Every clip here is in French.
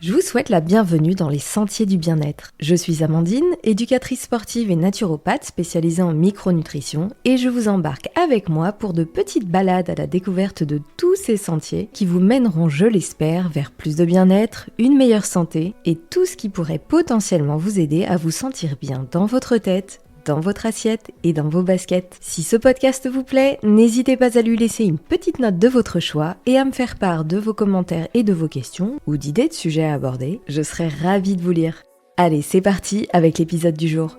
Je vous souhaite la bienvenue dans les Sentiers du Bien-être. Je suis Amandine, éducatrice sportive et naturopathe spécialisée en micronutrition et je vous embarque avec moi pour de petites balades à la découverte de tous ces sentiers qui vous mèneront, je l'espère, vers plus de bien-être, une meilleure santé et tout ce qui pourrait potentiellement vous aider à vous sentir bien dans votre tête, dans votre assiette et dans vos baskets. Si ce podcast vous plaît, n'hésitez pas à lui laisser une petite note de votre choix et à me faire part de vos commentaires et de vos questions ou d'idées de sujets à aborder. Je serai ravie de vous lire. Allez, c'est parti avec l'épisode du jour.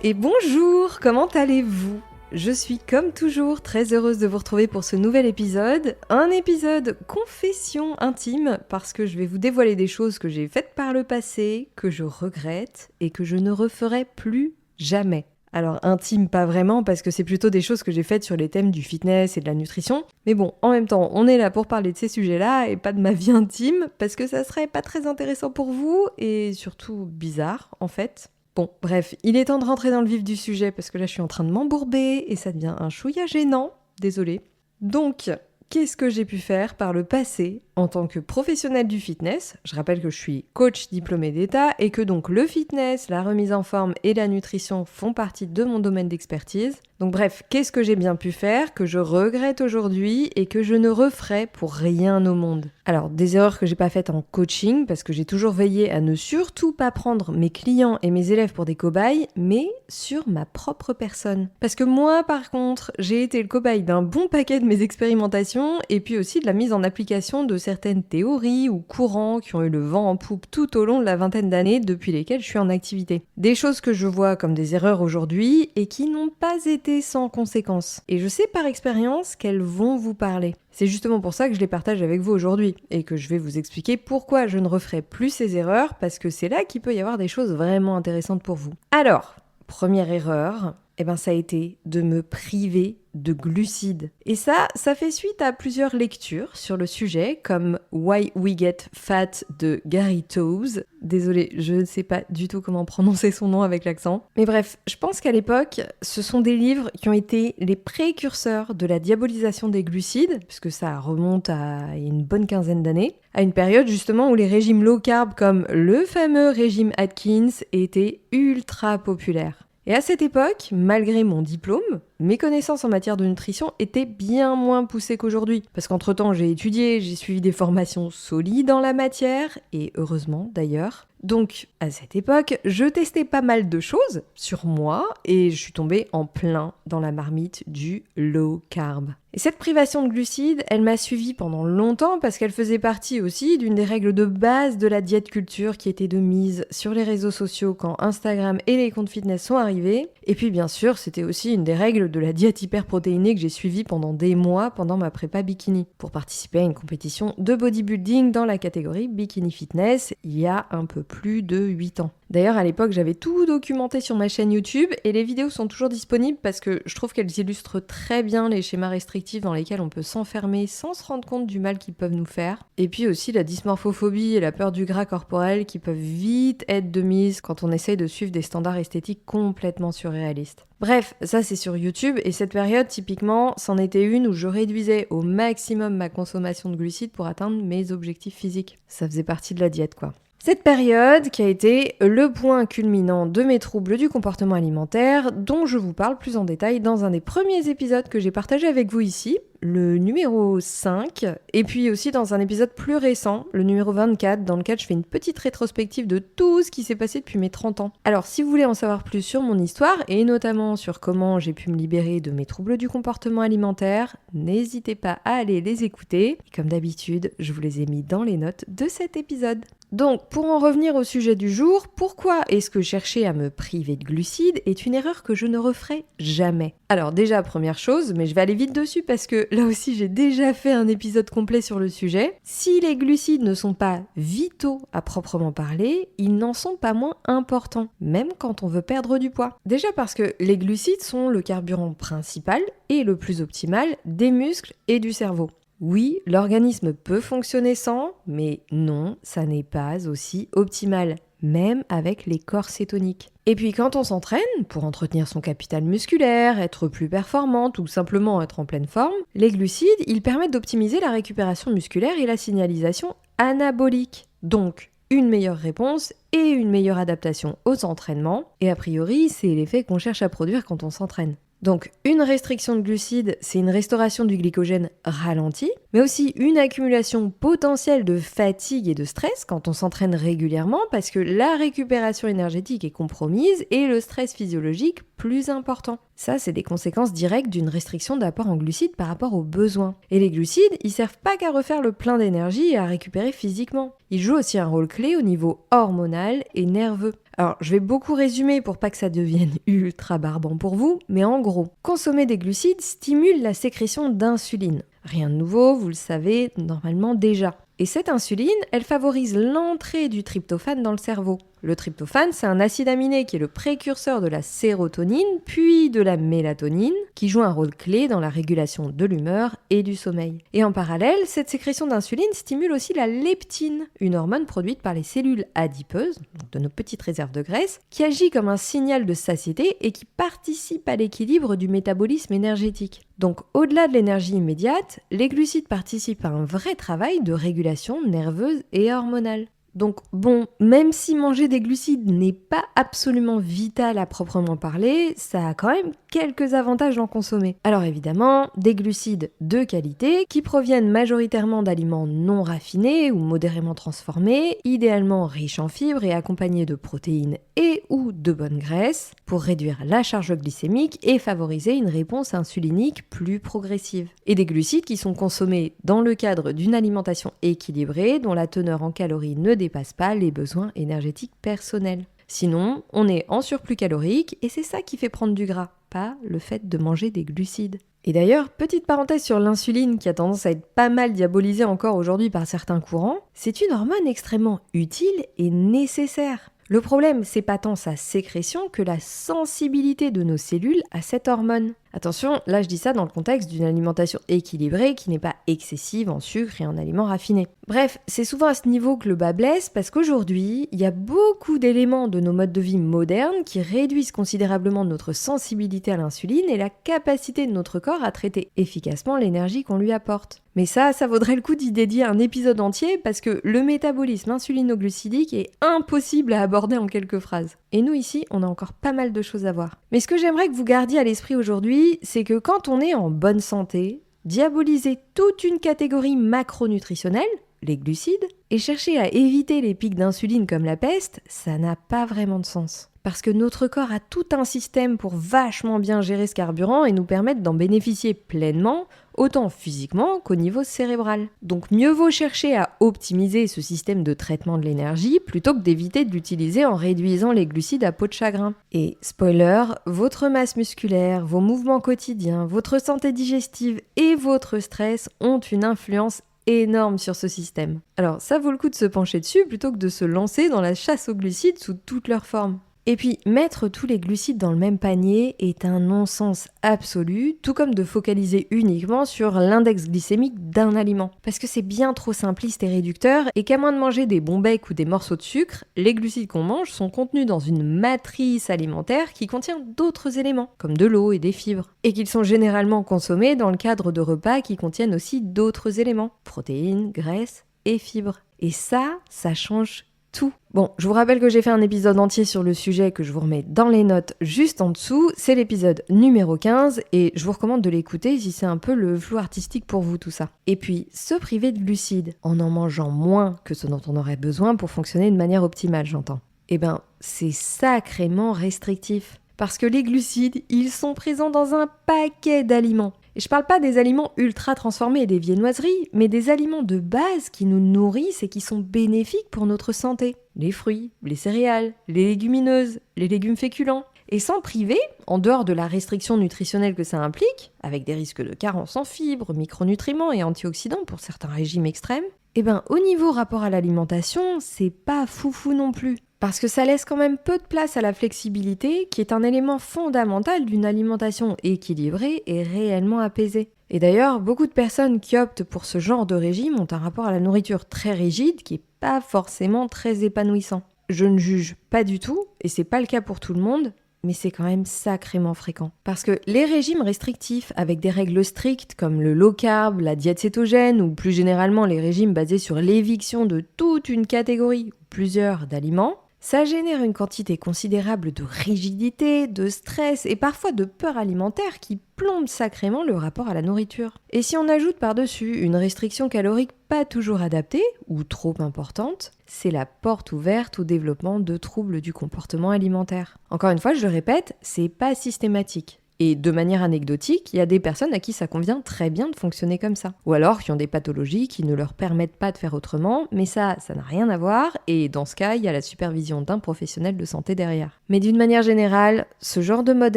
Et bonjour, comment allez-vous ? Je suis comme toujours très heureuse de vous retrouver pour ce nouvel épisode. Un épisode confession intime parce que je vais vous dévoiler des choses que j'ai faites par le passé, que je regrette et que je ne referai plus jamais. Alors intime pas vraiment parce que c'est plutôt des choses que j'ai faites sur les thèmes du fitness et de la nutrition. Mais bon, en même temps, on est là pour parler de ces sujets-là et pas de ma vie intime parce que ça serait pas très intéressant pour vous et surtout bizarre en fait. Bon, bref, il est temps de rentrer dans le vif du sujet parce que là je suis en train de m'embourber et ça devient un chouïa gênant, désolée. Donc, qu'est-ce que j'ai pu faire par le passé en tant que professionnelle du fitness ? Je rappelle que je suis coach diplômé d'État et que donc le fitness, la remise en forme et la nutrition font partie de mon domaine d'expertise. Donc bref, qu'est-ce que j'ai bien pu faire, que je regrette aujourd'hui et que je ne referai pour rien au monde ? Alors, des erreurs que j'ai pas faites en coaching, parce que j'ai toujours veillé à ne surtout pas prendre mes clients et mes élèves pour des cobayes, mais sur ma propre personne. Parce que moi, par contre, j'ai été le cobaye d'un bon paquet de mes expérimentations et puis aussi de la mise en application de certaines théories ou courants qui ont eu le vent en poupe tout au long de la vingtaine d'années depuis lesquelles je suis en activité. Des choses que je vois comme des erreurs aujourd'hui et qui n'ont pas été sans conséquences. Et je sais par expérience qu'elles vont vous parler. C'est justement pour ça que je les partage avec vous aujourd'hui et que je vais vous expliquer pourquoi je ne referai plus ces erreurs parce que c'est là qu'il peut y avoir des choses vraiment intéressantes pour vous. Alors, première erreur, ça a été de me priver de glucides. Et ça fait suite à plusieurs lectures sur le sujet, comme Why We Get Fat de Gary Taubes. Désolée, je ne sais pas du tout comment prononcer son nom avec l'accent. Mais bref, je pense qu'à l'époque, ce sont des livres qui ont été les précurseurs de la diabolisation des glucides, puisque ça remonte à une bonne quinzaine d'années, à une période justement où les régimes low carb comme le fameux régime Atkins étaient ultra populaires. Et à cette époque, malgré mon diplôme, mes connaissances en matière de nutrition étaient bien moins poussées qu'aujourd'hui. Parce qu'entre-temps, j'ai étudié, j'ai suivi des formations solides en la matière, et heureusement d'ailleurs. Donc, à cette époque, je testais pas mal de choses sur moi, et je suis tombée en plein dans la marmite du low carb. Et cette privation de glucides, elle m'a suivie pendant longtemps parce qu'elle faisait partie aussi d'une des règles de base de la diète culture qui était de mise sur les réseaux sociaux quand Instagram et les comptes fitness sont arrivés. Et puis bien sûr, c'était aussi une des règles de la diète hyperprotéinée que j'ai suivie pendant des mois pendant ma prépa bikini pour participer à une compétition de bodybuilding dans la catégorie bikini fitness il y a un peu plus de 8 ans. D'ailleurs, à l'époque, j'avais tout documenté sur ma chaîne YouTube et les vidéos sont toujours disponibles parce que je trouve qu'elles illustrent très bien les schémas restrictifs dans lesquels on peut s'enfermer sans se rendre compte du mal qu'ils peuvent nous faire. Et puis aussi la dysmorphophobie et la peur du gras corporel qui peuvent vite être de mise quand on essaye de suivre des standards esthétiques complètement surréalistes. Bref, ça c'est sur YouTube et cette période typiquement, c'en était une où je réduisais au maximum ma consommation de glucides pour atteindre mes objectifs physiques. Ça faisait partie de la diète quoi. Cette période qui a été le point culminant de mes troubles du comportement alimentaire dont je vous parle plus en détail dans un des premiers épisodes que j'ai partagé avec vous ici, le numéro 5, et puis aussi dans un épisode plus récent, le numéro 24, dans lequel je fais une petite rétrospective de tout ce qui s'est passé depuis mes 30 ans. Alors si vous voulez en savoir plus sur mon histoire, et notamment sur comment j'ai pu me libérer de mes troubles du comportement alimentaire, n'hésitez pas à aller les écouter. Et comme d'habitude, je vous les ai mis dans les notes de cet épisode. Donc, pour en revenir au sujet du jour, pourquoi est-ce que chercher à me priver de glucides est une erreur que je ne referai jamais ? Alors déjà, première chose, mais je vais aller vite dessus parce que là aussi j'ai déjà fait un épisode complet sur le sujet. Si les glucides ne sont pas vitaux à proprement parler, ils n'en sont pas moins importants, même quand on veut perdre du poids. Déjà parce que les glucides sont le carburant principal et le plus optimal des muscles et du cerveau. Oui, l'organisme peut fonctionner sans, mais non, ça n'est pas aussi optimal. même avec les corps cétoniques. Et puis quand on s'entraîne, pour entretenir son capital musculaire, être plus performante ou simplement être en pleine forme, les glucides, ils permettent d'optimiser la récupération musculaire et la signalisation anabolique. Donc, une meilleure réponse et une meilleure adaptation aux entraînements. Et a priori, c'est l'effet qu'on cherche à produire quand on s'entraîne. Donc, une restriction de glucides, c'est une restauration du glycogène ralenti, mais aussi une accumulation potentielle de fatigue et de stress quand on s'entraîne régulièrement parce que la récupération énergétique est compromise et le stress physiologique plus important. Ça, c'est des conséquences directes d'une restriction d'apport en glucides par rapport aux besoins. Et les glucides, ils servent pas qu'à refaire le plein d'énergie et à récupérer physiquement. Ils jouent aussi un rôle clé au niveau hormonal et nerveux. Alors, je vais beaucoup résumer pour pas que ça devienne ultra barbant pour vous, mais en gros, consommer des glucides stimule la sécrétion d'insuline. Rien de nouveau, vous le savez normalement déjà. Et cette insuline, elle favorise l'entrée du tryptophane dans le cerveau. Le tryptophane, c'est un acide aminé qui est le précurseur de la sérotonine, puis de la mélatonine, qui joue un rôle clé dans la régulation de l'humeur et du sommeil. Et en parallèle, cette sécrétion d'insuline stimule aussi la leptine, une hormone produite par les cellules adipeuses, donc de nos petites réserves de graisse, qui agit comme un signal de satiété et qui participe à l'équilibre du métabolisme énergétique. Donc au-delà de l'énergie immédiate, les glucides participent à un vrai travail de régulation nerveuse et hormonale. Donc bon, même si manger des glucides n'est pas absolument vital à proprement parler, ça a quand même quelques avantages d'en consommer. Alors évidemment, des glucides de qualité qui proviennent majoritairement d'aliments non raffinés ou modérément transformés, idéalement riches en fibres et accompagnés de protéines et ou de bonnes graisses pour réduire la charge glycémique et favoriser une réponse insulinique plus progressive. Et des glucides qui sont consommés dans le cadre d'une alimentation équilibrée dont la teneur en calories ne dépasse pas les besoins énergétiques personnels. Sinon, on est en surplus calorique et c'est ça qui fait prendre du gras, pas le fait de manger des glucides. Et d'ailleurs, petite parenthèse sur l'insuline qui a tendance à être pas mal diabolisée encore aujourd'hui par certains courants, c'est une hormone extrêmement utile et nécessaire. Le problème, c'est pas tant sa sécrétion que la sensibilité de nos cellules à cette hormone. Attention, là je dis ça dans le contexte d'une alimentation équilibrée qui n'est pas excessive en sucre et en aliments raffinés. Bref, c'est souvent à ce niveau que le bas blesse parce qu'aujourd'hui, il y a beaucoup d'éléments de nos modes de vie modernes qui réduisent considérablement notre sensibilité à l'insuline et la capacité de notre corps à traiter efficacement l'énergie qu'on lui apporte. Mais ça vaudrait le coup d'y dédier un épisode entier parce que le métabolisme insulinoglucidique est impossible à aborder en quelques phrases. Et nous ici, on a encore pas mal de choses à voir. Mais ce que j'aimerais que vous gardiez à l'esprit aujourd'hui, c'est que quand on est en bonne santé, diaboliser toute une catégorie macronutritionnelle, les glucides, et chercher à éviter les pics d'insuline comme la peste, ça n'a pas vraiment de sens. Parce que notre corps a tout un système pour vachement bien gérer ce carburant et nous permettre d'en bénéficier pleinement, autant physiquement qu'au niveau cérébral. Donc mieux vaut chercher à optimiser ce système de traitement de l'énergie plutôt que d'éviter de l'utiliser en réduisant les glucides à peau de chagrin. Et spoiler, votre masse musculaire, vos mouvements quotidiens, votre santé digestive et votre stress ont une influence énorme sur ce système. Alors ça vaut le coup de se pencher dessus plutôt que de se lancer dans la chasse aux glucides sous toutes leurs formes. Et puis, mettre tous les glucides dans le même panier est un non-sens absolu, tout comme de focaliser uniquement sur l'index glycémique d'un aliment. Parce que c'est bien trop simpliste et réducteur, et qu'à moins de manger des bons becs ou des morceaux de sucre, les glucides qu'on mange sont contenus dans une matrice alimentaire qui contient d'autres éléments, comme de l'eau et des fibres. Et qu'ils sont généralement consommés dans le cadre de repas qui contiennent aussi d'autres éléments, protéines, graisses et fibres. Et ça change tout. Bon, je vous rappelle que j'ai fait un épisode entier sur le sujet que je vous remets dans les notes juste en dessous. C'est l'épisode numéro 15 et je vous recommande de l'écouter si c'est un peu le flou artistique pour vous tout ça. Et puis, se priver de glucides en mangeant moins que ce dont on aurait besoin pour fonctionner de manière optimale, j'entends. Eh ben, c'est sacrément restrictif. Parce que les glucides, ils sont présents dans un paquet d'aliments. Et je parle pas des aliments ultra transformés et des viennoiseries, mais des aliments de base qui nous nourrissent et qui sont bénéfiques pour notre santé. Les fruits, les céréales, les légumineuses, les légumes féculents. Et sans priver, en dehors de la restriction nutritionnelle que ça implique, avec des risques de carence en fibres, micronutriments et antioxydants pour certains régimes extrêmes, eh ben au niveau rapport à l'alimentation, c'est pas foufou non plus. Parce que ça laisse quand même peu de place à la flexibilité, qui est un élément fondamental d'une alimentation équilibrée et réellement apaisée. Et d'ailleurs, beaucoup de personnes qui optent pour ce genre de régime ont un rapport à la nourriture très rigide, qui est pas forcément très épanouissant. Je ne juge pas du tout, et c'est pas le cas pour tout le monde, mais c'est quand même sacrément fréquent. Parce que les régimes restrictifs avec des règles strictes comme le low carb, la diète cétogène ou plus généralement les régimes basés sur l'éviction de toute une catégorie ou plusieurs d'aliments, ça génère une quantité considérable de rigidité, de stress et parfois de peur alimentaire qui plombe sacrément le rapport à la nourriture. Et si on ajoute par-dessus une restriction calorique pas toujours adaptée ou trop importante, c'est la porte ouverte au développement de troubles du comportement alimentaire. Encore une fois, je le répète, c'est pas systématique. Et de manière anecdotique, il y a des personnes à qui ça convient très bien de fonctionner comme ça. Ou alors qui ont des pathologies qui ne leur permettent pas de faire autrement, mais ça n'a rien à voir, et dans ce cas, il y a la supervision d'un professionnel de santé derrière. Mais d'une manière générale, ce genre de mode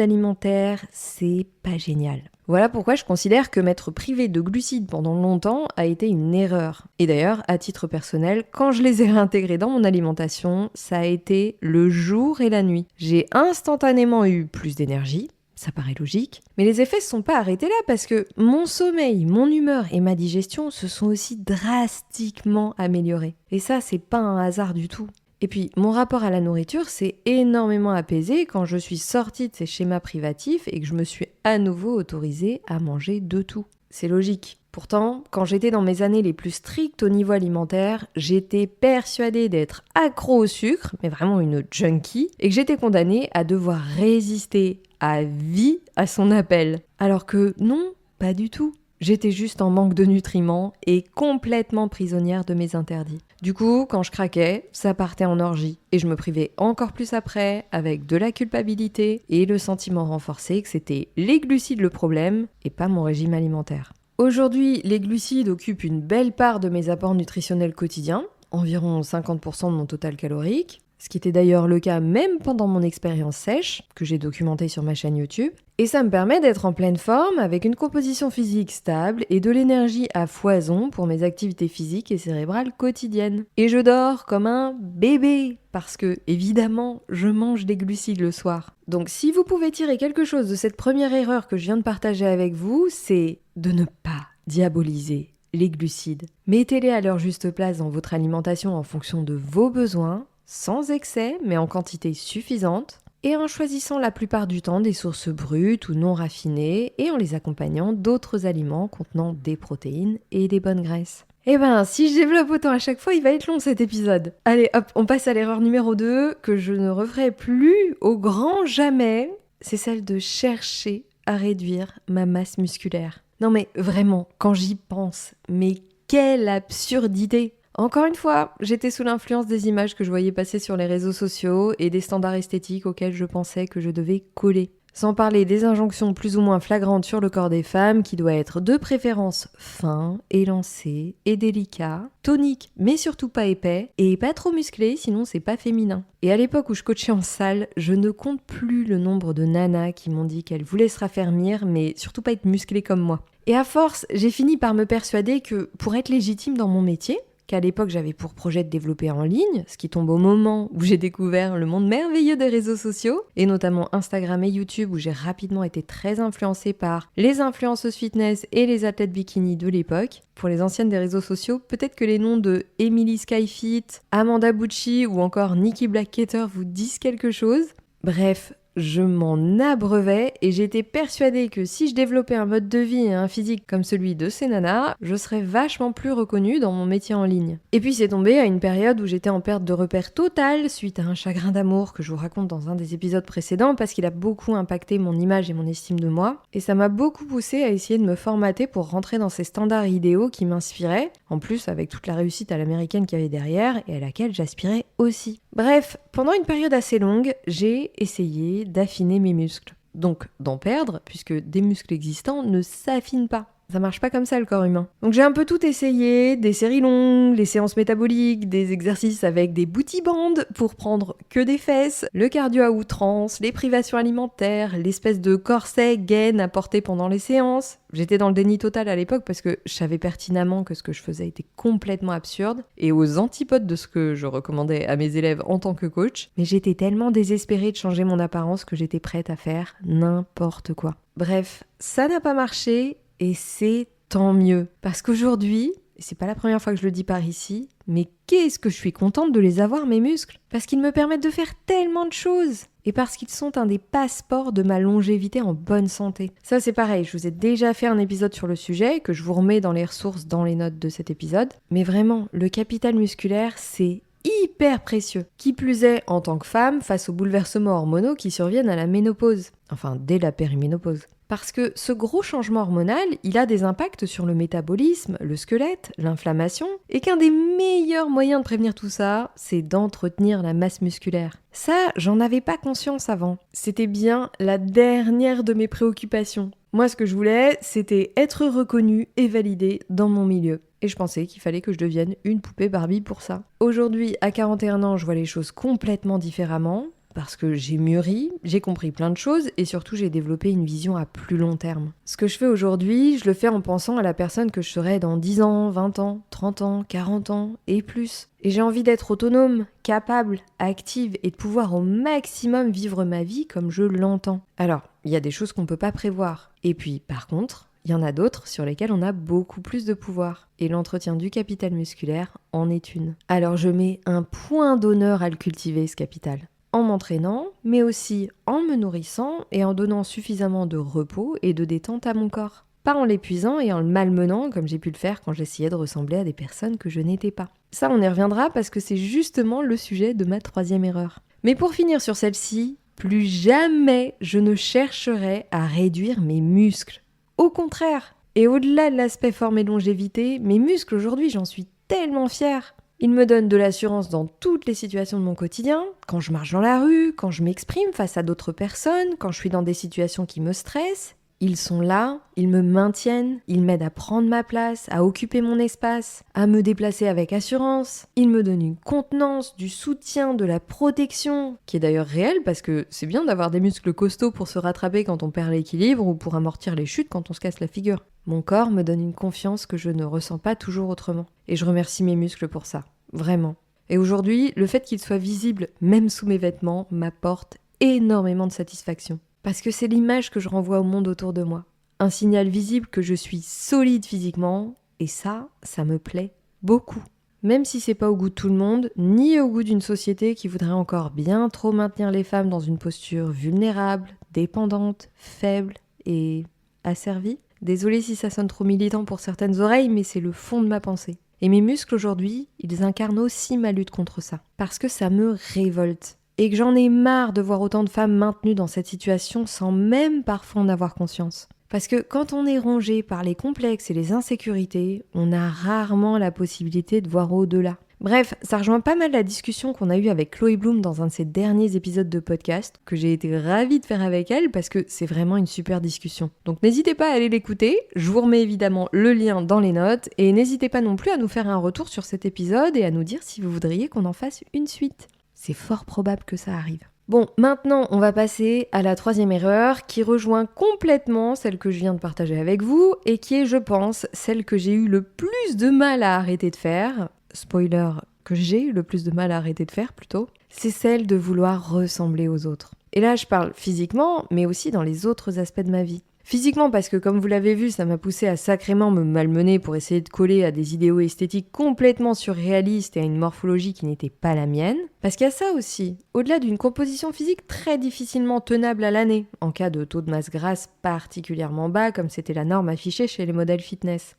alimentaire, c'est pas génial. Voilà pourquoi je considère que m'être privé de glucides pendant longtemps a été une erreur. Et d'ailleurs, à titre personnel, quand je les ai réintégrés dans mon alimentation, ça a été le jour et la nuit. J'ai instantanément eu plus d'énergie. Ça paraît logique, mais les effets ne se sont pas arrêtés là parce que mon sommeil, mon humeur et ma digestion se sont aussi drastiquement améliorés. Et ça, c'est pas un hasard du tout. Et puis, mon rapport à la nourriture s'est énormément apaisé quand je suis sortie de ces schémas privatifs et que je me suis à nouveau autorisée à manger de tout. C'est logique. Pourtant, quand j'étais dans mes années les plus strictes au niveau alimentaire, j'étais persuadée d'être accro au sucre, mais vraiment une junkie, et que j'étais condamnée à devoir résister à vie à son appel. Alors que non, pas du tout. J'étais juste en manque de nutriments et complètement prisonnière de mes interdits. Du coup, quand je craquais, ça partait en orgie. Et je me privais encore plus après, avec de la culpabilité et le sentiment renforcé que c'était les glucides le problème et pas mon régime alimentaire. Aujourd'hui, les glucides occupent une belle part de mes apports nutritionnels quotidiens, environ 50% de mon total calorique, ce qui était d'ailleurs le cas même pendant mon expérience sèche, que j'ai documentée sur ma chaîne YouTube. Et ça me permet d'être en pleine forme, avec une composition physique stable et de l'énergie à foison pour mes activités physiques et cérébrales quotidiennes. Et je dors comme un bébé, parce que, évidemment, je mange des glucides le soir. Donc si vous pouvez tirer quelque chose de cette première erreur que je viens de partager avec vous, c'est de ne pas diaboliser les glucides. Mettez-les à leur juste place dans votre alimentation en fonction de vos besoins, sans excès, mais en quantité suffisante, et en choisissant la plupart du temps des sources brutes ou non raffinées, et en les accompagnant d'autres aliments contenant des protéines et des bonnes graisses. Eh ben, si je développe autant à chaque fois, il va être long cet épisode. Allez, hop, on passe à l'erreur numéro 2, que je ne referai plus au grand jamais, c'est celle de chercher à réduire ma masse musculaire. Non mais vraiment, quand j'y pense, mais quelle absurdité! Encore une fois, j'étais sous l'influence des images que je voyais passer sur les réseaux sociaux et des standards esthétiques auxquels je pensais que je devais coller. Sans parler des injonctions plus ou moins flagrantes sur le corps des femmes qui doit être de préférence fin, élancé et délicat, tonique mais surtout pas épais et pas trop musclé sinon c'est pas féminin. Et à l'époque où je coachais en salle, je ne compte plus le nombre de nanas qui m'ont dit qu'elles voulaient se raffermir mais surtout pas être musclées comme moi. Et à force, j'ai fini par me persuader que pour être légitime dans mon métier, qu'à l'époque j'avais pour projet de développer en ligne, ce qui tombe au moment où j'ai découvert le monde merveilleux des réseaux sociaux, et notamment Instagram et YouTube où j'ai rapidement été très influencée par les influenceuses fitness et les athlètes bikini de l'époque. Pour les anciennes des réseaux sociaux, peut-être que les noms de Emily Skyfit, Amanda Bucci ou encore Nikki Blackketter vous disent quelque chose. Bref, je m'en abreuvais et j'étais persuadée que si je développais un mode de vie et un physique comme celui de ces nanas, je serais vachement plus reconnue dans mon métier en ligne. Et puis c'est tombé à une période où j'étais en perte de repères totale suite à un chagrin d'amour que je vous raconte dans un des épisodes précédents parce qu'il a beaucoup impacté mon image et mon estime de moi. Et ça m'a beaucoup poussée à essayer de me formater pour rentrer dans ces standards idéaux qui m'inspiraient, en plus avec toute la réussite à l'américaine qu'il y avait derrière et à laquelle j'aspirais aussi. Bref, pendant une période assez longue, j'ai essayé d'affiner mes muscles. Donc d'en perdre, puisque des muscles existants ne s'affinent pas. Ça marche pas comme ça le corps humain. Donc j'ai un peu tout essayé, des séries longues, les séances métaboliques, des exercices avec des booty bands pour prendre que des fesses, le cardio à outrance, les privations alimentaires, l'espèce de corset gaine à porter pendant les séances. J'étais dans le déni total à l'époque parce que je savais pertinemment que ce que je faisais était complètement absurde et aux antipodes de ce que je recommandais à mes élèves en tant que coach. Mais j'étais tellement désespérée de changer mon apparence que j'étais prête à faire n'importe quoi. Bref, ça n'a pas marché. Et c'est tant mieux, parce qu'aujourd'hui, et c'est pas la première fois que je le dis par ici, mais qu'est-ce que je suis contente de les avoir, mes muscles, parce qu'ils me permettent de faire tellement de choses, et parce qu'ils sont un des passeports de ma longévité en bonne santé. Ça c'est pareil, je vous ai déjà fait un épisode sur le sujet, que je vous remets dans les ressources dans les notes de cet épisode, mais vraiment, le capital musculaire, c'est hyper précieux. Qui plus est, en tant que femme, face aux bouleversements hormonaux qui surviennent à la ménopause, enfin dès la périménopause. Parce que ce gros changement hormonal, il a des impacts sur le métabolisme, le squelette, l'inflammation, et qu'un des meilleurs moyens de prévenir tout ça, c'est d'entretenir la masse musculaire. Ça, j'en avais pas conscience avant. C'était bien la dernière de mes préoccupations. Moi, ce que je voulais, c'était être reconnue et validée dans mon milieu. Et je pensais qu'il fallait que je devienne une poupée Barbie pour ça. Aujourd'hui, à 41 ans, je vois les choses complètement différemment. Parce que j'ai mûri, j'ai compris plein de choses et surtout j'ai développé une vision à plus long terme. Ce que je fais aujourd'hui, je le fais en pensant à la personne que je serai dans 10 ans, 20 ans, 30 ans, 40 ans et plus. Et j'ai envie d'être autonome, capable, active et de pouvoir au maximum vivre ma vie comme je l'entends. Alors, il y a des choses qu'on ne peut pas prévoir. Et puis, par contre, il y en a d'autres sur lesquelles on a beaucoup plus de pouvoir. Et l'entretien du capital musculaire en est une. Alors je mets un point d'honneur à le cultiver, ce capital. En m'entraînant, mais aussi en me nourrissant et en donnant suffisamment de repos et de détente à mon corps. Pas en l'épuisant et en le malmenant comme j'ai pu le faire quand j'essayais de ressembler à des personnes que je n'étais pas. Ça, on y reviendra parce que c'est justement le sujet de ma 3e erreur. Mais pour finir sur celle-ci, plus jamais je ne chercherai à réduire mes muscles. Au contraire, et au-delà de l'aspect forme et longévité, mes muscles aujourd'hui, j'en suis tellement fière. Ils me donnent de l'assurance dans toutes les situations de mon quotidien, quand je marche dans la rue, quand je m'exprime face à d'autres personnes, quand je suis dans des situations qui me stressent. Ils sont là, ils me maintiennent, ils m'aident à prendre ma place, à occuper mon espace, à me déplacer avec assurance. Ils me donnent une contenance, du soutien, de la protection, qui est d'ailleurs réelle parce que c'est bien d'avoir des muscles costauds pour se rattraper quand on perd l'équilibre ou pour amortir les chutes quand on se casse la figure. Mon corps me donne une confiance que je ne ressens pas toujours autrement. Et je remercie mes muscles pour ça, vraiment. Et aujourd'hui, le fait qu'ils soient visibles, même sous mes vêtements, m'apporte énormément de satisfaction. Parce que c'est l'image que je renvoie au monde autour de moi. Un signal visible que je suis solide physiquement, et ça me plaît beaucoup. Même si c'est pas au goût de tout le monde, ni au goût d'une société qui voudrait encore bien trop maintenir les femmes dans une posture vulnérable, dépendante, faible et asservie. Désolée si ça sonne trop militant pour certaines oreilles, mais c'est le fond de ma pensée. Et mes muscles aujourd'hui, ils incarnent aussi ma lutte contre ça. Parce que ça me révolte. Et que j'en ai marre de voir autant de femmes maintenues dans cette situation sans même parfois en avoir conscience. Parce que quand on est rongé par les complexes et les insécurités, on a rarement la possibilité de voir au-delà. Bref, ça rejoint pas mal la discussion qu'on a eue avec Chloé Bloom dans un de ses derniers épisodes de podcast, que j'ai été ravie de faire avec elle parce que c'est vraiment une super discussion. Donc n'hésitez pas à aller l'écouter, je vous remets évidemment le lien dans les notes, et n'hésitez pas non plus à nous faire un retour sur cet épisode et à nous dire si vous voudriez qu'on en fasse une suite. C'est fort probable que ça arrive. Bon, maintenant, on va passer à la 3e erreur qui rejoint complètement celle que je viens de partager avec vous et qui est, je pense, celle que j'ai eu le plus de mal à arrêter de faire. Spoiler, que j'ai eu le plus de mal à arrêter de faire plutôt. C'est celle de vouloir ressembler aux autres. Et là, je parle physiquement, mais aussi dans les autres aspects de ma vie. Physiquement parce que comme vous l'avez vu, ça m'a poussé à sacrément me malmener pour essayer de coller à des idéaux esthétiques complètement surréalistes et à une morphologie qui n'était pas la mienne. Parce qu'il y a ça aussi, au-delà d'une composition physique très difficilement tenable à l'année, en cas de taux de masse grasse particulièrement bas comme c'était la norme affichée chez les modèles fitness.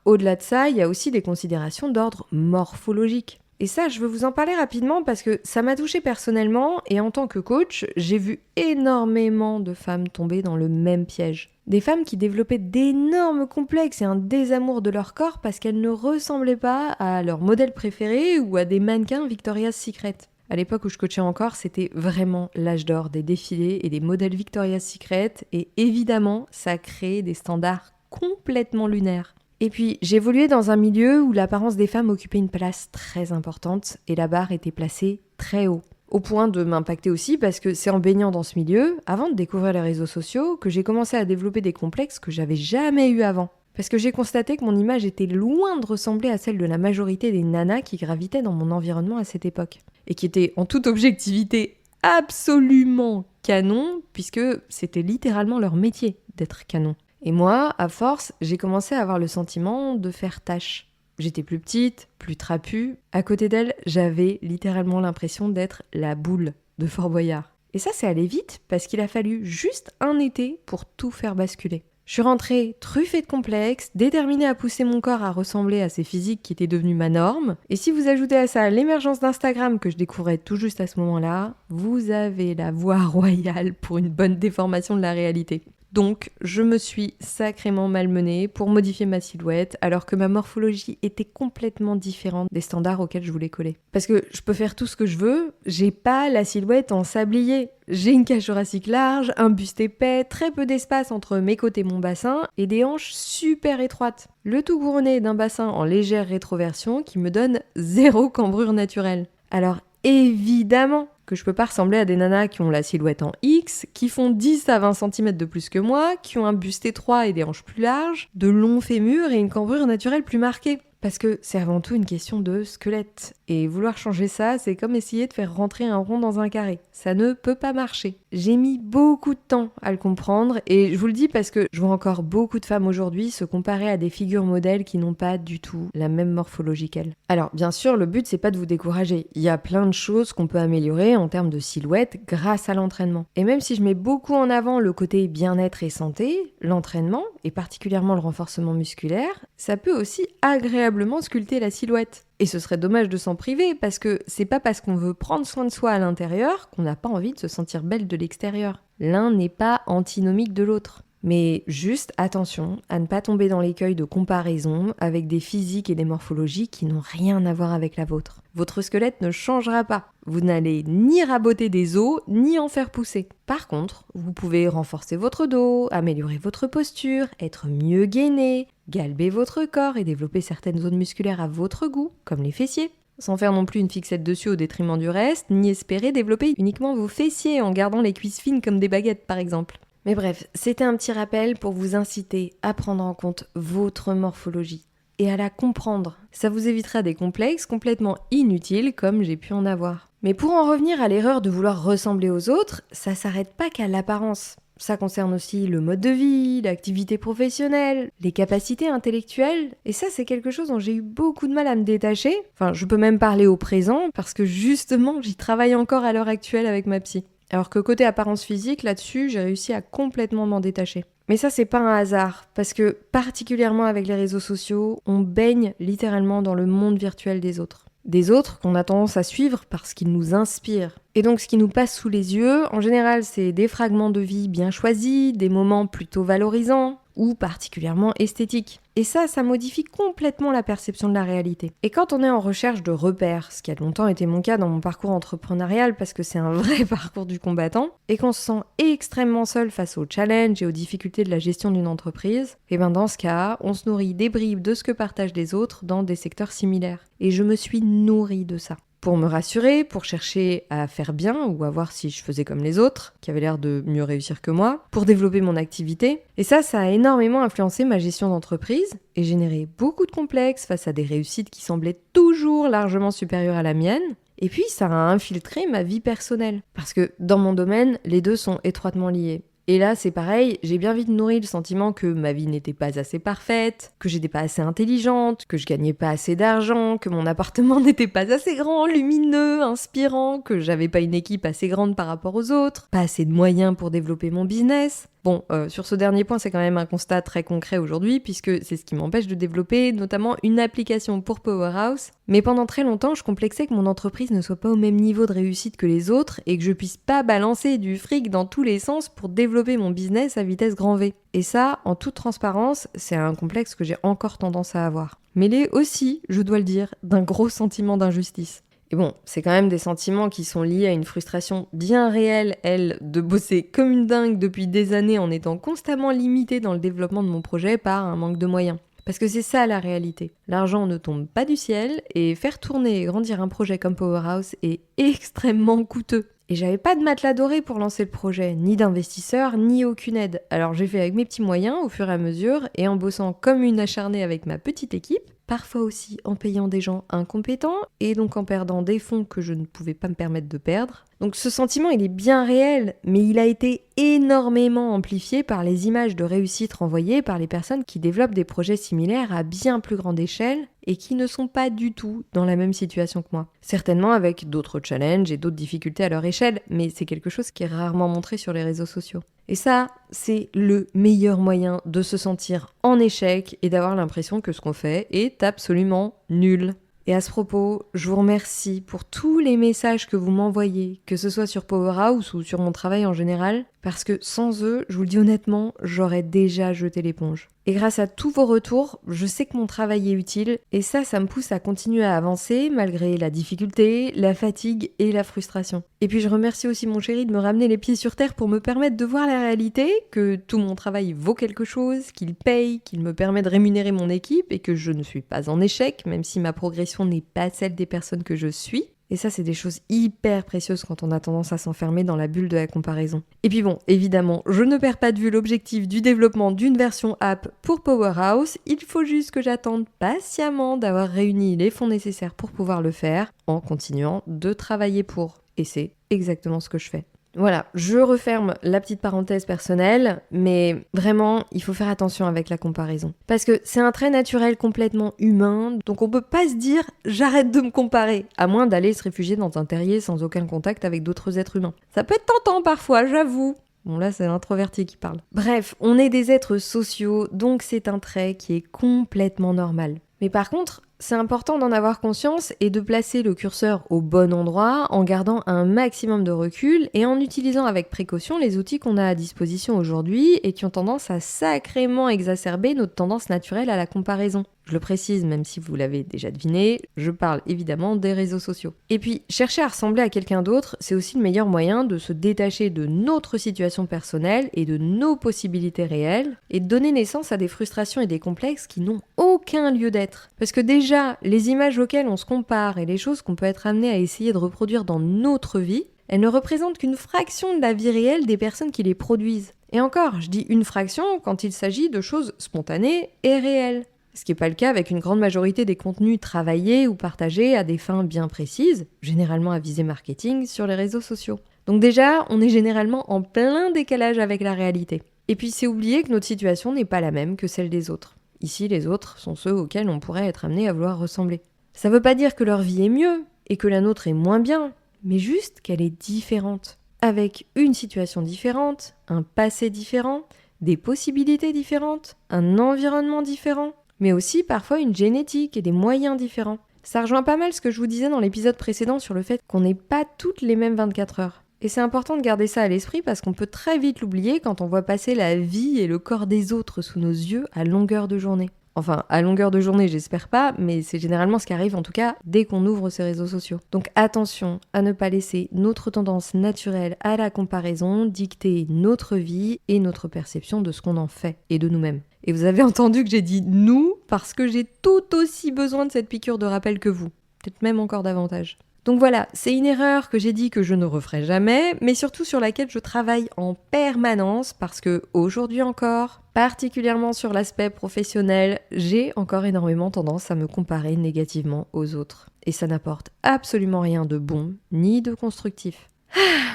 Au-delà de ça, il y a aussi des considérations d'ordre morphologique. Et ça, je veux vous en parler rapidement parce que ça m'a touchée personnellement et en tant que coach, j'ai vu énormément de femmes tomber dans le même piège. Des femmes qui développaient d'énormes complexes et un désamour de leur corps parce qu'elles ne ressemblaient pas à leur modèle préféré ou à des mannequins Victoria's Secret. À l'époque où je coachais encore, c'était vraiment l'âge d'or des défilés et des modèles Victoria's Secret et évidemment, ça créait des standards complètement lunaires. Et puis, j'ai évolué dans un milieu où l'apparence des femmes occupait une place très importante et la barre était placée très haut. Au point de m'impacter aussi parce que c'est en baignant dans ce milieu, avant de découvrir les réseaux sociaux, que j'ai commencé à développer des complexes que j'avais jamais eu avant. Parce que j'ai constaté que mon image était loin de ressembler à celle de la majorité des nanas qui gravitaient dans mon environnement à cette époque. Et qui étaient en toute objectivité absolument canon, puisque c'était littéralement leur métier d'être canon. Et moi, à force, j'ai commencé à avoir le sentiment de faire tâche. J'étais plus petite, plus trapue. À côté d'elle, j'avais littéralement l'impression d'être la boule de Fort Boyard. Et ça, c'est allé vite parce qu'il a fallu juste un été pour tout faire basculer. Je suis rentrée truffée de complexes, déterminée à pousser mon corps à ressembler à ces physiques qui étaient devenus ma norme. Et si vous ajoutez à ça l'émergence d'Instagram que je découvrais tout juste à ce moment-là, vous avez la voie royale pour une bonne déformation de la réalité. Donc, je me suis sacrément malmenée pour modifier ma silhouette alors que ma morphologie était complètement différente des standards auxquels je voulais coller. Parce que je peux faire tout ce que je veux, j'ai pas la silhouette en sablier. J'ai une cage thoracique large, un buste épais, très peu d'espace entre mes côtés et mon bassin et des hanches super étroites. Le tout couronné d'un bassin en légère rétroversion qui me donne 0 cambrure naturelle. Alors évidemment que je peux pas ressembler à des nanas qui ont la silhouette en X, qui font 10 à 20 cm de plus que moi, qui ont un buste étroit et des hanches plus larges, de longs fémurs et une cambrure naturelle plus marquée. Parce que c'est avant tout une question de squelette. Et vouloir changer ça, c'est comme essayer de faire rentrer un rond dans un carré. Ça ne peut pas marcher. J'ai mis beaucoup de temps à le comprendre et je vous le dis parce que je vois encore beaucoup de femmes aujourd'hui se comparer à des figures modèles qui n'ont pas du tout la même morphologie qu'elles. Alors bien sûr, le but c'est pas de vous décourager. Il y a plein de choses qu'on peut améliorer en termes de silhouette grâce à l'entraînement. Et même si je mets beaucoup en avant le côté bien-être et santé, l'entraînement, et particulièrement le renforcement musculaire, ça peut aussi agréablement sculpter la silhouette. Et ce serait dommage de s'en priver parce que c'est pas parce qu'on veut prendre soin de soi à l'intérieur qu'on n'a pas envie de se sentir belle de l'extérieur. L'un n'est pas antinomique de l'autre. Mais juste attention à ne pas tomber dans l'écueil de comparaison avec des physiques et des morphologies qui n'ont rien à voir avec la vôtre. Votre squelette ne changera pas. Vous n'allez ni raboter des os, ni en faire pousser. Par contre, vous pouvez renforcer votre dos, améliorer votre posture, être mieux gainé, galber votre corps et développer certaines zones musculaires à votre goût, comme les fessiers. Sans faire non plus une fixette dessus au détriment du reste, ni espérer développer uniquement vos fessiers en gardant les cuisses fines comme des baguettes par exemple. Mais bref, c'était un petit rappel pour vous inciter à prendre en compte votre morphologie et à la comprendre. Ça vous évitera des complexes complètement inutiles comme j'ai pu en avoir. Mais pour en revenir à l'erreur de vouloir ressembler aux autres, ça s'arrête pas qu'à l'apparence. Ça concerne aussi le mode de vie, l'activité professionnelle, les capacités intellectuelles. Et ça, c'est quelque chose dont j'ai eu beaucoup de mal à me détacher. Enfin, je peux même parler au présent parce que justement, j'y travaille encore à l'heure actuelle avec ma psy. Alors que côté apparence physique, là-dessus, j'ai réussi à complètement m'en détacher. Mais ça, c'est pas un hasard, parce que particulièrement avec les réseaux sociaux, on baigne littéralement dans le monde virtuel des autres. Des autres qu'on a tendance à suivre parce qu'ils nous inspirent. Et donc ce qui nous passe sous les yeux, en général, c'est des fragments de vie bien choisis, des moments plutôt valorisants ou particulièrement esthétiques. Et ça modifie complètement la perception de la réalité. Et quand on est en recherche de repères, ce qui a longtemps été mon cas dans mon parcours entrepreneurial parce que c'est un vrai parcours du combattant, et qu'on se sent extrêmement seul face aux challenges et aux difficultés de la gestion d'une entreprise, et ben dans ce cas, on se nourrit des bribes de ce que partagent les autres dans des secteurs similaires. Et je me suis nourrie de ça. Pour me rassurer, pour chercher à faire bien ou à voir si je faisais comme les autres, qui avaient l'air de mieux réussir que moi, pour développer mon activité. Et ça a énormément influencé ma gestion d'entreprise et généré beaucoup de complexes face à des réussites qui semblaient toujours largement supérieures à la mienne. Et puis ça a infiltré ma vie personnelle. Parce que dans mon domaine, les deux sont étroitement liés. Et là, c'est pareil, j'ai bien vite nourri le sentiment que ma vie n'était pas assez parfaite, que j'étais pas assez intelligente, que je gagnais pas assez d'argent, que mon appartement n'était pas assez grand, lumineux, inspirant, que j'avais pas une équipe assez grande par rapport aux autres, pas assez de moyens pour développer mon business. Bon, sur ce dernier point, c'est quand même un constat très concret aujourd'hui, puisque c'est ce qui m'empêche de développer notamment une application pour Powerhouse. Mais pendant très longtemps, je complexais que mon entreprise ne soit pas au même niveau de réussite que les autres et que je puisse pas balancer du fric dans tous les sens pour développer mon business à vitesse grand V. Et ça, en toute transparence, c'est un complexe que j'ai encore tendance à avoir. Mêlé aussi, je dois le dire, d'un gros sentiment d'injustice. Et bon, c'est quand même des sentiments qui sont liés à une frustration bien réelle, elle, de bosser comme une dingue depuis des années en étant constamment limitée dans le développement de mon projet par un manque de moyens. Parce que c'est ça la réalité. L'argent ne tombe pas du ciel et faire tourner et grandir un projet comme Powerhouse est extrêmement coûteux. Et j'avais pas de matelas doré pour lancer le projet, ni d'investisseurs, ni aucune aide. Alors j'ai fait avec mes petits moyens au fur et à mesure et en bossant comme une acharnée avec ma petite équipe, parfois aussi en payant des gens incompétents et donc en perdant des fonds que je ne pouvais pas me permettre de perdre. Donc ce sentiment, il est bien réel, mais il a été énormément amplifié par les images de réussite renvoyées par les personnes qui développent des projets similaires à bien plus grande échelle et qui ne sont pas du tout dans la même situation que moi. Certainement avec d'autres challenges et d'autres difficultés à leur échelle, mais c'est quelque chose qui est rarement montré sur les réseaux sociaux. Et ça, c'est le meilleur moyen de se sentir en échec et d'avoir l'impression que ce qu'on fait est absolument nul. Et à ce propos, je vous remercie pour tous les messages que vous m'envoyez, que ce soit sur Powerhouse ou sur mon travail en général, parce que sans eux, je vous le dis honnêtement, j'aurais déjà jeté l'éponge. Et grâce à tous vos retours, je sais que mon travail est utile, et ça me pousse à continuer à avancer malgré la difficulté, la fatigue et la frustration. Et puis je remercie aussi mon chéri de me ramener les pieds sur terre pour me permettre de voir la réalité, que tout mon travail vaut quelque chose, qu'il paye, qu'il me permet de rémunérer mon équipe et que je ne suis pas en échec, même si ma progression n'est pas celle des personnes que je suis. Et ça, c'est des choses hyper précieuses quand on a tendance à s'enfermer dans la bulle de la comparaison. Et puis bon, évidemment, je ne perds pas de vue l'objectif du développement d'une version app pour Powerhouse. Il faut juste que j'attende patiemment d'avoir réuni les fonds nécessaires pour pouvoir le faire, en continuant de travailler pour. Et c'est exactement ce que je fais. Voilà, je referme la petite parenthèse personnelle, mais vraiment, il faut faire attention avec la comparaison. Parce que c'est un trait naturel complètement humain, donc on peut pas se dire « j'arrête de me comparer », à moins d'aller se réfugier dans un terrier sans aucun contact avec d'autres êtres humains. Ça peut être tentant parfois, j'avoue. Bon là, c'est l'introverti qui parle. Bref, on est des êtres sociaux, donc c'est un trait qui est complètement normal. Mais par contre, c'est important d'en avoir conscience et de placer le curseur au bon endroit en gardant un maximum de recul et en utilisant avec précaution les outils qu'on a à disposition aujourd'hui et qui ont tendance à sacrément exacerber notre tendance naturelle à la comparaison. Je le précise, même si vous l'avez déjà deviné, je parle évidemment des réseaux sociaux. Et puis, chercher à ressembler à quelqu'un d'autre, c'est aussi le meilleur moyen de se détacher de notre situation personnelle et de nos possibilités réelles, et de donner naissance à des frustrations et des complexes qui n'ont aucun lieu d'être. Parce que déjà, les images auxquelles on se compare et les choses qu'on peut être amené à essayer de reproduire dans notre vie, elles ne représentent qu'une fraction de la vie réelle des personnes qui les produisent. Et encore, je dis une fraction quand il s'agit de choses spontanées et réelles. Ce qui n'est pas le cas avec une grande majorité des contenus travaillés ou partagés à des fins bien précises, généralement à visée marketing, sur les réseaux sociaux. Donc déjà, on est généralement en plein décalage avec la réalité. Et puis c'est oublier que notre situation n'est pas la même que celle des autres. Ici, les autres sont ceux auxquels on pourrait être amené à vouloir ressembler. Ça veut pas dire que leur vie est mieux et que la nôtre est moins bien, mais juste qu'elle est différente. Avec une situation différente, un passé différent, des possibilités différentes, un environnement différent, mais aussi parfois une génétique et des moyens différents. Ça rejoint pas mal ce que je vous disais dans l'épisode précédent sur le fait qu'on n'est pas toutes les mêmes 24 heures. Et c'est important de garder ça à l'esprit parce qu'on peut très vite l'oublier quand on voit passer la vie et le corps des autres sous nos yeux à longueur de journée. Enfin, à longueur de journée, j'espère pas, mais c'est généralement ce qui arrive en tout cas dès qu'on ouvre ces réseaux sociaux. Donc attention à ne pas laisser notre tendance naturelle à la comparaison dicter notre vie et notre perception de ce qu'on en fait et de nous-mêmes. Et vous avez entendu que j'ai dit « nous » parce que j'ai tout aussi besoin de cette piqûre de rappel que vous. Peut-être même encore davantage. Donc voilà, c'est une erreur que j'ai dit que je ne referai jamais, mais surtout sur laquelle je travaille en permanence parce que aujourd'hui encore, particulièrement sur l'aspect professionnel, j'ai encore énormément tendance à me comparer négativement aux autres. Et ça n'apporte absolument rien de bon ni de constructif.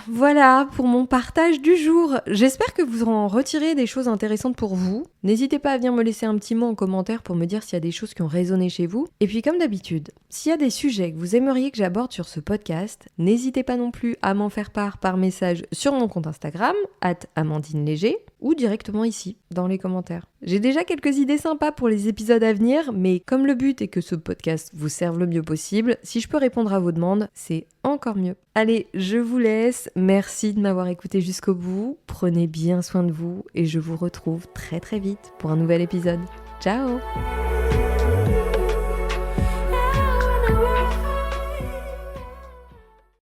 Voilà pour mon partage du jour. J'espère que vous en retirez des choses intéressantes pour vous. N'hésitez pas à venir me laisser un petit mot en commentaire pour me dire s'il y a des choses qui ont résonné chez vous. Et puis comme d'habitude, s'il y a des sujets que vous aimeriez que j'aborde sur ce podcast, n'hésitez pas non plus à m'en faire part par message sur mon compte Instagram, @AmandineLéger, ou directement ici, dans les commentaires. J'ai déjà quelques idées sympas pour les épisodes à venir, mais comme le but est que ce podcast vous serve le mieux possible, si je peux répondre à vos demandes, c'est encore mieux. Allez, je vous laisse. Merci de m'avoir écouté jusqu'au bout. Prenez bien soin de vous et je vous retrouve très très vite pour un nouvel épisode. Ciao!